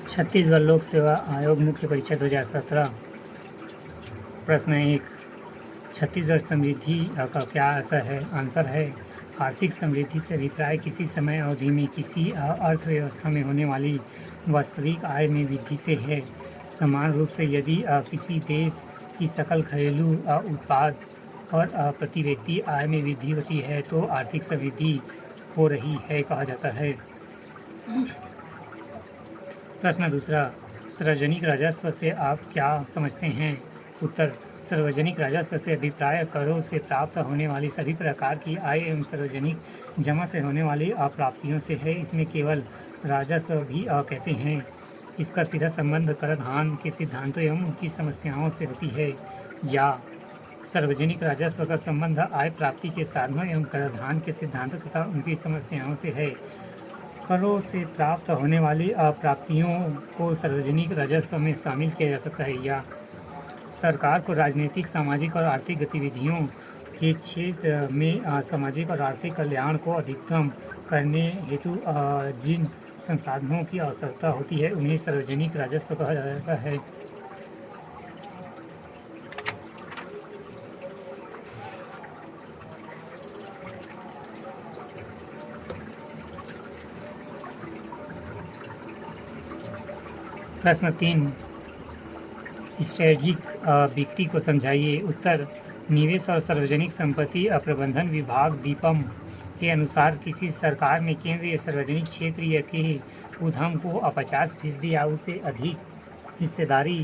छत्तीसगढ़ लोक सेवा आयोग मुख्य परीक्षा 2017। प्रश्न 1, छत्तीसगढ़ समृद्धि का क्या असर है? आंसर है आर्थिक समृद्धि से अभिप्राय किसी समय अवधि में किसी अर्थव्यवस्था में होने वाली वास्तविक आय में वृद्धि से है। समान रूप से यदि किसी देश की सकल घरेलू उत्पाद और प्रति व्यक्ति आय में वृद्धि होती है तो आर्थिक समृद्धि हो रही है कहा जाता है। प्रश्न दूसरा, सार्वजनिक राजस्व से आप क्या समझते हैं? उत्तर, सार्वजनिक राजस्व से अभिप्राय करों से प्राप्त होने वाली सभी प्रकार की आय एवं सार्वजनिक जमा से होने वाली अप्राप्तियों से है। इसमें केवल राजस्व भी कहते हैं। इसका सीधा संबंध कराधान के सिद्धांतों एवं उनकी समस्याओं से होती है। या सार्वजनिक राजस्व का संबंध आय प्राप्ति के साधनों एवं कराधान के सिद्धांतों तथा उनकी समस्याओं से है। करों से प्राप्त होने वाली अप्राप्तियों को सार्वजनिक राजस्व में शामिल किया जा सकता है। या सरकार को राजनीतिक, सामाजिक और आर्थिक गतिविधियों के क्षेत्र में सामाजिक और आर्थिक कल्याण को अधिकतम करने हेतु जिन संसाधनों की आवश्यकता होती है उन्हें सार्वजनिक राजस्व कहा जाता है। प्रश्न 3, स्ट्रेटजिक बिक्री को समझाइए। उत्तर, निवेश और सार्वजनिक संपत्ति प्रबंधन विभाग दीपम के अनुसार किसी सरकार में केंद्रीय सार्वजनिक क्षेत्र के उद्यम को 50% या उससे अधिक हिस्सेदारी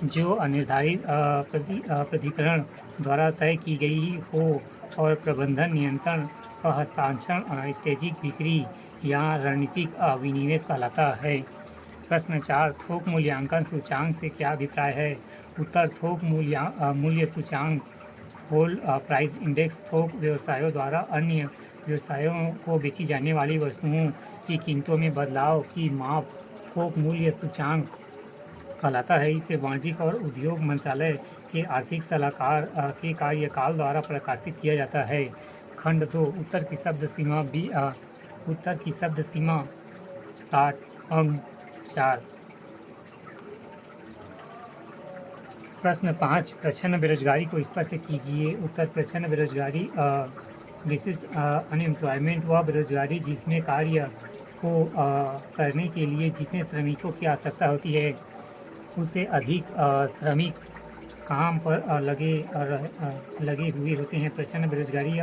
जो निर्धारित प्राधिकरण द्वारा तय की गई हो और प्रबंधन नियंत्रण का हस्तांतरण स्ट्रेटजिक बिक्री या रणनीतिक विनिवेश कहलाता है। प्रश्न 4, थोक मूल्यांकन सूचांक से क्या अभिप्राय है? उत्तर, थोक मूल्य सूचांक होल प्राइस इंडेक्स थोक व्यवसायों द्वारा अन्य व्यवसायों को बेची जाने वाली वस्तुओं की कीमतों में बदलाव की माप थोक मूल्य सूचांक कहलाता है। इसे वाणिज्य और उद्योग मंत्रालय के आर्थिक सलाहकार के कार्यकाल द्वारा प्रकाशित किया जाता है। खंड 2, उत्तर की शब्द सीमा 60 अंक 4। प्रश्न 5, प्रच्छन्न बेरोजगारी को स्पष्ट कीजिए। उत्तर, प्रच्छन्न बेरोजगारी बेसिस अनएम्प्लॉयमेंट वह बेरोजगारी जिसमें कार्य को करने के लिए जितने श्रमिकों की आवश्यकता होती है उससे अधिक श्रमिक काम पर लगे हुए होते हैं। प्रच्छन्न बेरोजगारी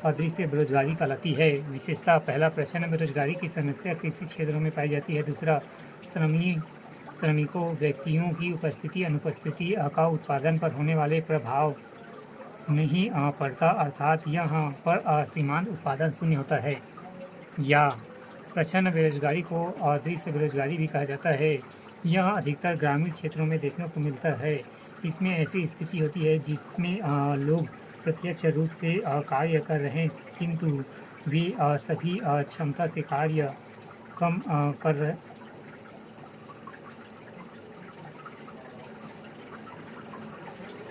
अदृश्य बेरोजगारी कहलाती है। विशेषता, पहला, प्रच्छन्न बेरोजगारी की समस्या कृषि क्षेत्रों में पाई जाती है। दूसरा, श्रमिकों व्यक्तियों की उपस्थिति अनुपस्थिति का उत्पादन पर होने वाले प्रभाव नहीं पड़ता, अर्थात यहाँ पर सीमांत उत्पादन शून्य होता है। या प्रच्छन्न बेरोजगारी को अदृश्य बेरोजगारी भी कहा जाता है। यह अधिकतर ग्रामीण क्षेत्रों में देखने को मिलता है। इसमें ऐसी स्थिति होती है जिसमें लोग प्रत्यक्ष रूप से कार्य कर रहे हैं किंतु वे सभी क्षमता से कार्य कम कर रहे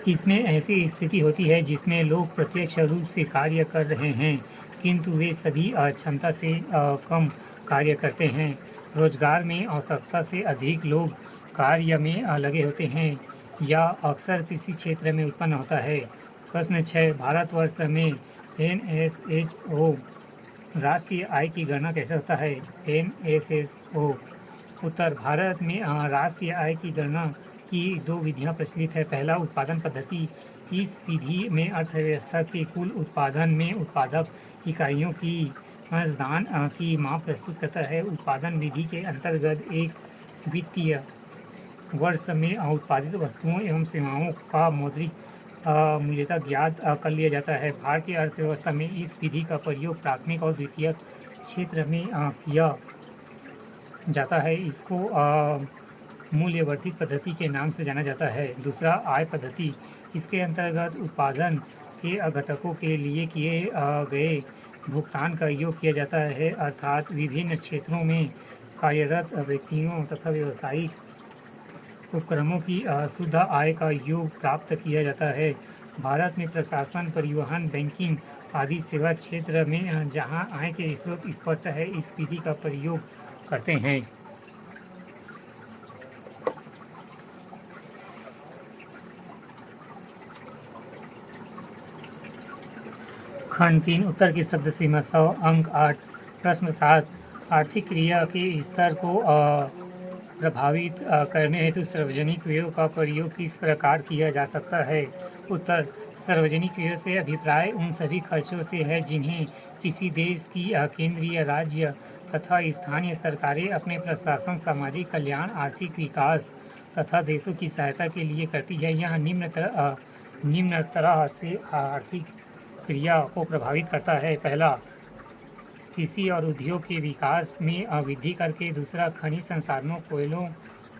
इसमें ऐसी स्थिति होती है जिसमें लोग प्रत्यक्ष रूप से कार्य कर रहे हैं किंतु वे सभी क्षमता से कम कार्य करते हैं। रोजगार में आवश्यकता से अधिक लोग कार्य में लगे होते हैं या अक्सर किसी क्षेत्र में उत्पन्न होता है। प्रश्न 6, भारतवर्ष में NSHO राष्ट्रीय आय की गणना कैसे होता है? NSHO, उत्तर, भारत में राष्ट्रीय आय की गणना की 2 विधियां प्रचलित है। पहला, उत्पादन पद्धति। इस विधि में अर्थव्यवस्था के कुल उत्पादन में उत्पादक इकाइयों की अंशदान की माप प्रस्तुत करता है। उत्पादन विधि के अंतर्गत एक वित्तीय वर्ष में उत्पादित वस्तुओं एवं सेवाओं का मौद्रिक मूल्यता ज्ञात कर लिया जाता है। भारतीय अर्थव्यवस्था में इस विधि का प्रयोग प्राथमिक और द्वितीयक क्षेत्र में किया जाता है। इसको मूल्यवर्धित पद्धति के नाम से जाना जाता है। दूसरा, आय पद्धति। इसके अंतर्गत उत्पादन के घटकों के लिए किए गए भुगतान का योग किया जाता है, अर्थात विभिन्न क्षेत्रों में कार्यरत व्यक्तियों तथा व्यावसायिक उपक्रमों की शुद्ध आय का योग प्राप्त किया जाता है। भारत में प्रशासन, परिवहन, बैंकिंग आदि सेवा क्षेत्र में जहां आय के स्रोत स्पष्ट है इस विधि का प्रयोग करते हैं। खंड 3 उत्तर की शब्द सीमा 100 अंक 8 प्रश्न 7 आर्थिक क्रिया के स्तर को प्रभावित करने हेतु सार्वजनिक व्ययों का प्रयोग किस प्रकार किया जा सकता है। उत्तर सार्वजनिक व्यय से अभिप्राय उन सभी खर्चों से है जिन्हें किसी देश की केंद्रीय राज्य तथा स्थानीय सरकारें अपने प्रशासन सामाजिक कल्याण आर्थिक विकास तथा देशों की सहायता के लिए करती है। यह निम्न तरह से आर्थिक क्रिया को प्रभावित करता है। पहला, कृषि और उद्योग के विकास में वृद्धि करके। दूसरा, खनिज संसाधनों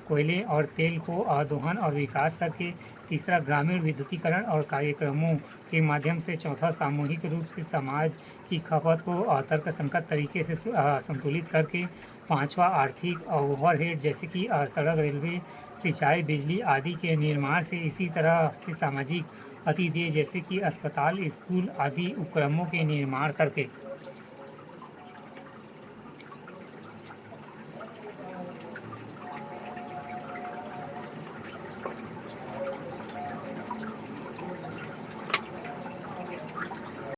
कोयले और तेल को दोहन और विकास करके। तीसरा, ग्रामीण विद्युतीकरण और कार्यक्रमों के माध्यम से। चौथा, सामूहिक रूप से समाज की खपत को तर्कसंगत तरीके से संतुलित करके। पांचवा, आर्थिक ओवरहेड जैसे कि सड़क, रेलवे, सिंचाई, बिजली आदि के निर्माण से। इसी तरह से सामाजिक अतिदेय जैसे कि अस्पताल, स्कूल आदि उपक्रमों के निर्माण करके।